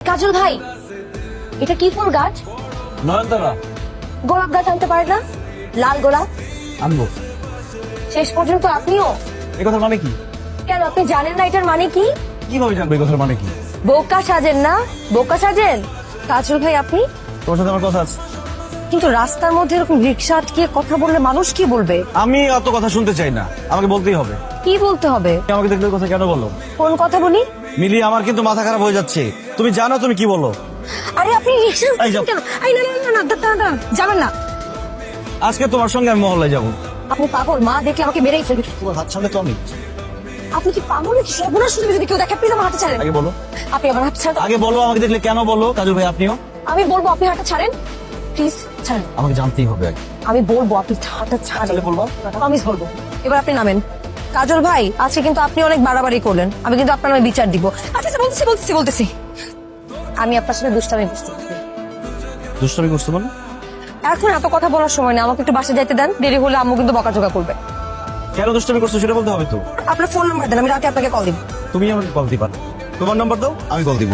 কাজল ভাই, এটা কি ফুল গাছ? নয়নতারা। গোলাপ গাছ আনতে পারে না? লাল গোলাপ আনবো। শেষ পর্যন্ত আপনিও? এই কথার মানে কি? কেন আপনি জানেন না এটার মানে কি? কিভাবে জানবো এই কথার মানে কি? বোকা সাজেন না, বোকা সাজেন। কাজল ভাই আপনি? তোমার সাথে আমার কথা আছে। কিন্তু রাস্তার মধ্যে এরকম রিক্সা আটকিয়ে কথা বললে মানুষ কি বলবে? আমি অত কথা শুনতে চাই না, আমাকে বলতেই হবে। কি বলতে হবে? আমাকে দেখলে ওই কথা কেন বলো? কোন কথা বলি? মিলি, আমার কিন্তু মাথা খারাপ হয়ে যাচ্ছে। তুমি জানো তুমি কি বলো? আরে আপনি রিক্সা এই যাও। কেন? এই না না না না, দাঁড়ান, যাবেন না। আজকে তোমার সঙ্গে আমি মহল্লায় যাবো। আপনি পাগল? মা দেখলে আমাকে মেরেই ফেলবে। তোমার হাত সামনে তো আমি। আপনি কি পাগল নাকি? সর্বনাশ শুধু যদি কেউ দেখে প্লিজ আমার হাতে ছাড়েন। আগে বলো, আপনি আমার হাতে ছাড়েন। আগে বলো আমাকে দেখলে কেন বলো? কাজল ভাই আপনিও। আমি বলবো আপনি হাতটা ছাড়েন, প্লিজ ছাড়েন। আমাকে জানতেই হবে আগে। আমি বলবো আপনি হাতটা ছাড়েন। তাহলে বলবো? আমি বলবো। এবার আপনি নামেন। কাজল ভাই, আজকে কিন্তু আপনি অনেক বাড়াবাড়ি করলেন। আমি কিন্তু আপনার নামে বিচার দিব। আচ্ছা আচ্ছা, বলতেছি। আমি আপনার সাথে দুষ্টামি করছি। দুষ্টামি করছো মানে? এখন এত কথা বলার সময় না, আমাকে একটু বাসে যাইতে দেন। দেরি হলে আম্মু কিন্তু বকাঝকা করবে। কেন দুষ্টামি করছো সেটা বলতে হবে তো। আপনার ফোন নাম্বার দেন, আমি রাতে আপনাকে কল দিব। তুমি আমাকে কল দিবা। তোমার নাম্বার দাও, আমি কল দিব।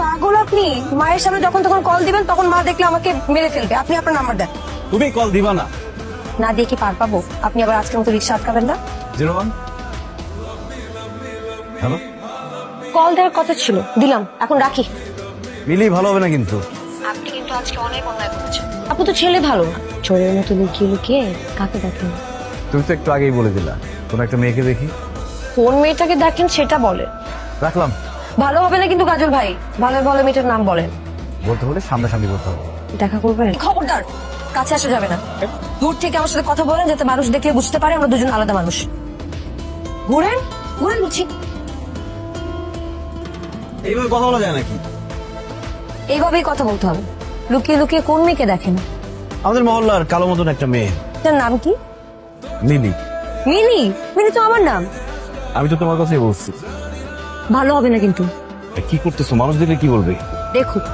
পাগল আপনি? মায়ের সামনে যখন তখন কল দিবেন, তখন মা দেখলে আমাকে মেরে ফেলবে। আপনি আপনার নাম্বার দেন। তুমি কল দিবা না? না দিয়ে কি পার পাবো? আপনি আবার আজকের মতো রিক্সা আটকাবেন না। 01। হ্যালো কল দেওয়ার কথা ছিল, দিলাম। এখন রাখি। মিলি, ভালো হবে না কিন্তু। আপনি কিন্তু আজকে অনেক অন্যায় করেছেন। আপনি তো ছেলে ভালো না, চোরের মতো লুকিয়ে লুকিয়ে কাকে দেখেন? তুমি তো একটু আগেই বলে দিলা কোন একটা মেয়েকে দেখি। কোন মেয়েটাকে দেখেন সেটা বলে। রাখলাম। ভালো হবে না কিন্তু কাজল ভাই। ভালো ভালো মেয়েটার নাম বলেন। বলতে হলে সামনাসামনি বলতে হবে। দেখা করবেন? খবরদার, কাছে আসা যাবে না। দূর থেকে আমার সাথে কথা বলেন, যাতে মানুষ দেখলে বুঝতে পারে আমরা দুজন আলাদা মানুষ। ঘুরেন ঘুরেন বুঝছি। এইভাবে কথা বলা যায় নাকি? এইভাবেই কথা বলতে হবে। লুকিয়ে লুকিয়ে কোন মেয়েকে দেখেন? আমাদের মহল্লার কালো মতন একটা মেয়ে। তার নাম কি? মিলি। মিলি? মিলি তো আমার নাম। আমি তো তোমার কথাই বলছি। ভালো হবে না কিন্তু। কি করতেছো? মানুষ দেখলে কি বলবে? দেখুক।